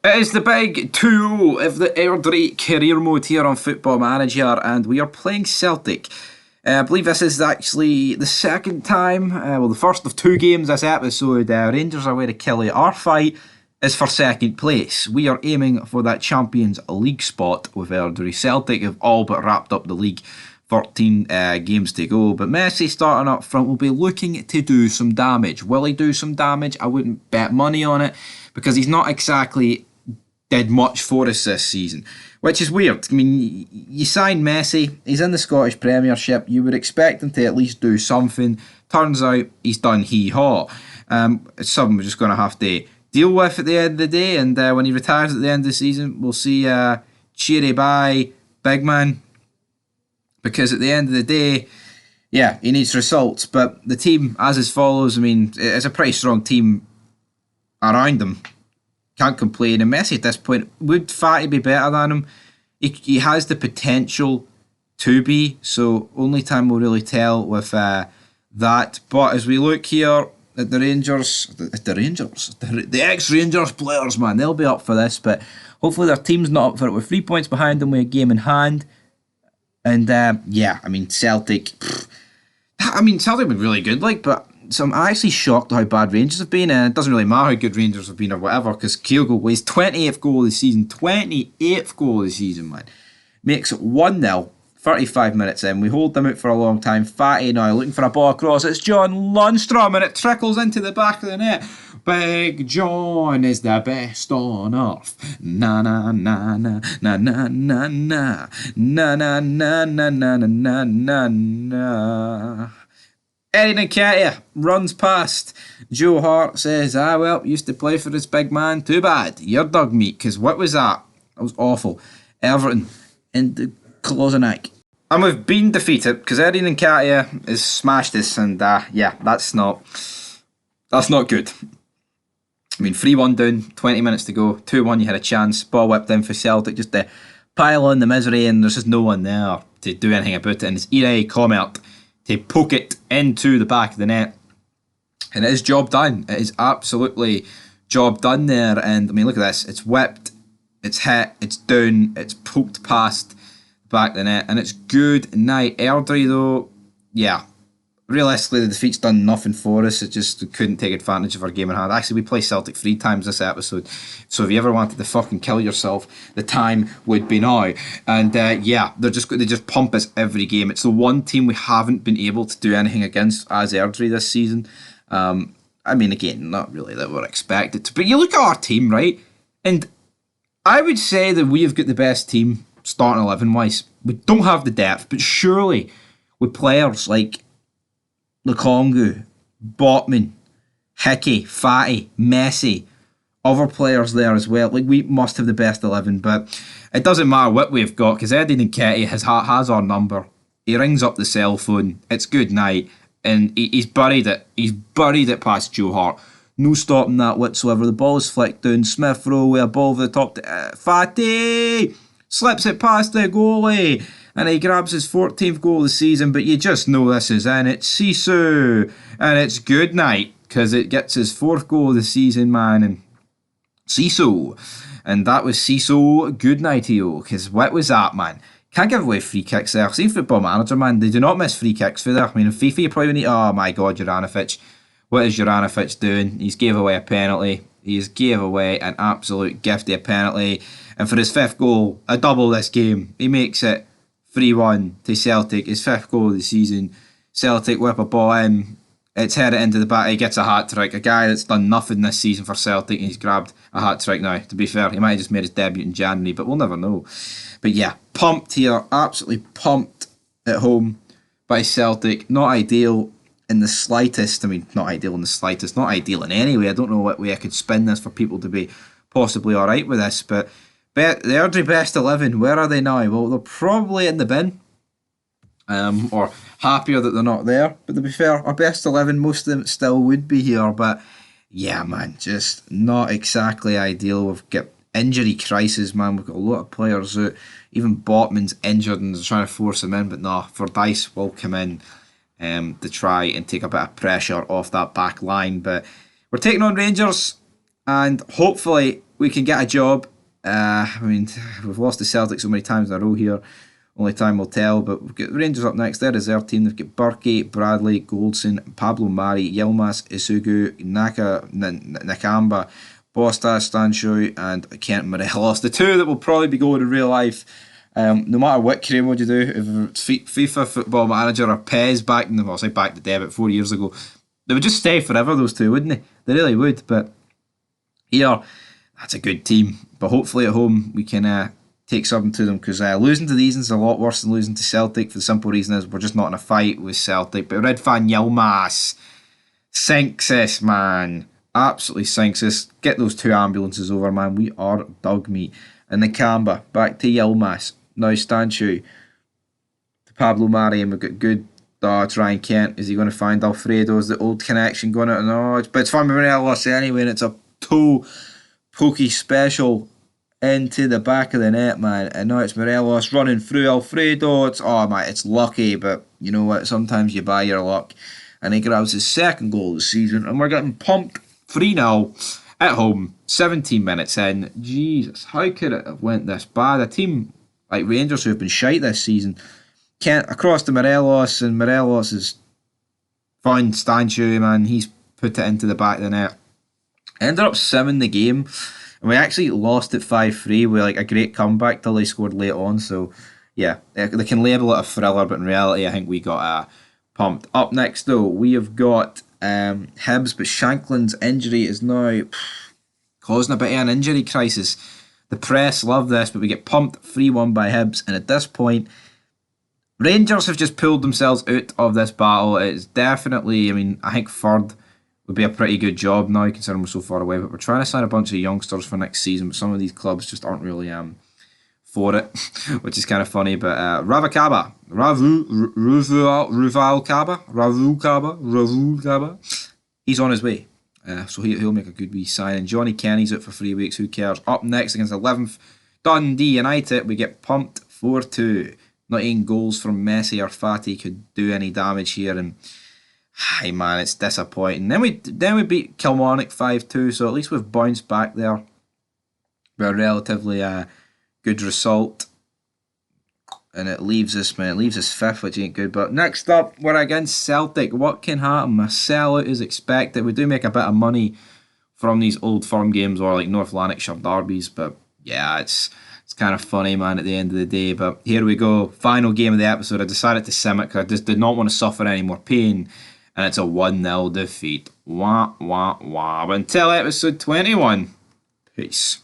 It is the big 2 of the Airdrie career mode here on Football Manager, and we are playing Celtic. I believe this is actually the second time, the first of 2 games this episode. Rangers away to Killie. Our fight is for second place. We are aiming for that Champions League spot with Airdrie. Celtic have all but wrapped up the league. 13 games to go, but Messi starting up front will be looking to do some damage. Will he do some damage? I wouldn't bet money on it because he's not exactly did much for us this season, which is weird. I mean, you sign Messi, he's in the Scottish Premiership, you would expect him to at least do something. Turns out he's done hee-haw. It's something we're just going to have to deal with at the end of the day, and when he retires at the end of the season, we'll see cheery bye, big man, because at the end of the day, yeah, he needs results. But the team, as is follows, I mean, it's a pretty strong team around him. Can't complain. And Messi at this point, would Fatty be better than him? He has the potential to be, so only time will really tell with that. But as we look here at the Rangers, the ex-Rangers players, man, they'll be up for this, but hopefully their team's not up for it. With 3 points behind them with a game in hand. And yeah, I mean, Celtic have been really good, but so I'm actually shocked at how bad Rangers have been. And it doesn't really matter how good Rangers have been or whatever, because Kyogo was 28th goal of the season. 28th goal of the season, man. Makes it 1-0, 35 minutes in. We hold them out for a long time. Fatty now looking for a ball across. It's John Lundstrom, and it trickles into the back of the net. Big John is the best on earth. Na na na na na na na na na na na na na na na na. Airdrie Nketiah runs past. Joe Hart says, well, used to play for this big man. Too bad. You're dug meat, because what was that? That was awful. Everton in the Klozenak. And we've been defeated, because Airdrie Nketiah has smashed us, and yeah, that's not good. I mean, 3-1 down, 20 minutes to go, 2-1 you had a chance, ball whipped in for Celtic just to pile on the misery, and there's just no one there to do anything about it, and it's Airdrie Comert to poke it into the back of the net, and it is job done. It is absolutely job done there. And I mean, look at this, it's whipped, it's hit, it's down, it's poked past the back of the net, and it's good night. Airdrie though, yeah, realistically the defeat's done nothing for us. It just couldn't take advantage of our game in hand. Actually, we play Celtic 3 times this episode, so if you ever wanted to fucking kill yourself, the time would be now. And yeah, they just pump us every game. It's the one team we haven't been able to do anything against as Airdrie this season. I mean, again, not really that we're expected to, but you look at our team, right, and I would say that we have got the best team starting 11 wise. We don't have the depth, but surely with players like Lukongu, Botman, Hickey, Fatty, Messi, other players there as well. We must have the best 11, but it doesn't matter what we've got, because Airdrie Nketiah has our number. He rings up the cell phone. It's good night, and he's buried it. He's buried it past Joe Hart. No stopping that whatsoever. The ball is flicked down. Smith Rowe with a ball over the top. Fatty slips it past the goalie, and he grabs his 14th goal of the season, but you just know this is in. It's Sisu, and it's good night, because it gets his 4th goal of the season, man, and Sisu. And that was Sisu, good night-io, because what was that, man? Can't give away free kicks there. See Football Manager, man, they do not miss free kicks for there. I mean, in FIFA you probably need, oh my god, Juranovic. What is Juranovic doing? He's gave away a penalty. He's gave away an absolute gift of a penalty. And for his 5th goal, a double this game, he makes it 3-1 to Celtic, his 5th goal of the season. Celtic whip a ball in, it's headed into the back, he gets a hat-trick. A guy that's done nothing this season for Celtic, and he's grabbed a hat-trick now. To be fair, he might have just made his debut in January, but we'll never know. But yeah, pumped here, absolutely pumped at home by Celtic. Not ideal in the slightest. I mean, not ideal in the slightest, not ideal in any way. I don't know what way I could spin this for people to be possibly alright with this, but the Airdrie best 11, where are they now? Well, they're probably in the bin, or happier that they're not there. But to be fair, our best 11, most of them still would be here. But yeah, man, just not exactly ideal. We've got injury crisis, man. We've got a lot of players out. Even Botman's injured and they're trying to force him in. But no, Fordyce will come in to try and take a bit of pressure off that back line. But we're taking on Rangers, and hopefully we can get a job. I mean, we've lost to Celtic so many times in a row here. Only time will tell. But we've got Rangers up next. Their reserve team. They've got Burkey, Bradley, Goldson, Pablo Mari, Yilmaz, Isugu, Nakamba, Bosta, Stanshui, and Kent Morelos. The two that will probably be going in real life. No matter what cream would you do, if it's FIFA Football Manager or PES back in the, well, I say back the day, about 4 years ago, they would just stay forever, those two, wouldn't they? They really would. But here, that's a good team. But hopefully at home we can take something to them, because losing to these is a lot worse than losing to Celtic, for the simple reason is we're just not in a fight with Celtic. But Red Fan Yilmaz sinks us, man. Absolutely sinks us. Get those two ambulances over, man. We are dog meat. And the Nakamba, back to Yilmaz. Now Stanshu to Pablo Mari, and we've got good. Oh, it's Ryan Kent. Is he going to find Alfredo? Is the old connection going to? No, but it's from Morelos anyway, and it's a toe pokey special into the back of the net, man. And now it's Morelos running through Alfredo. It's lucky, but you know what? Sometimes you buy your luck. And he grabs his second goal of the season, and we're getting pumped 3-0 at home, 17 minutes in. Jesus, how could it have went this bad? A team like Rangers who have been shite this season can't across to Morelos, and Morelos is fine. Stanshu, man, he's put it into the back of the net. Ended up simming the game, and we actually lost it 5-3 with like a great comeback till they scored late on. So yeah, they can label it a thriller, but in reality, I think we got pumped. Up next though, we have got Hibs, but Shanklin's injury is now causing a bit of an injury crisis. The press love this, but we get pumped 3-1 by Hibs, and at this point, Rangers have just pulled themselves out of this battle. It's definitely, I mean, I think third would be a pretty good job now, considering we're so far away, but we're trying to sign a bunch of youngsters for next season, but some of these clubs just aren't really for it, which is kind of funny. But Ravul Kaba, he's on his way. So he'll make a good wee sign. Johnny Kenny's out for 3 weeks. Who cares? Up next against 11th Dundee United, we get pumped 4-2. Not even goals from Messi or Fati could do any damage here, and hey man, it's disappointing. Then we beat Kilmarnock 5-2, so at least we've bounced back there. But a relatively good result. And it leaves us fifth, which ain't good. But next up, we're against Celtic. What can happen? A sellout is expected. We do make a bit of money from these old firm games or like North Lanarkshire derbies. But yeah, it's kind of funny, man, at the end of the day. But here we go. Final game of the episode. I decided to sim it because I just did not want to suffer any more pain. And it's a 1-0 defeat. Wah, wah, wah. But until episode 21, peace.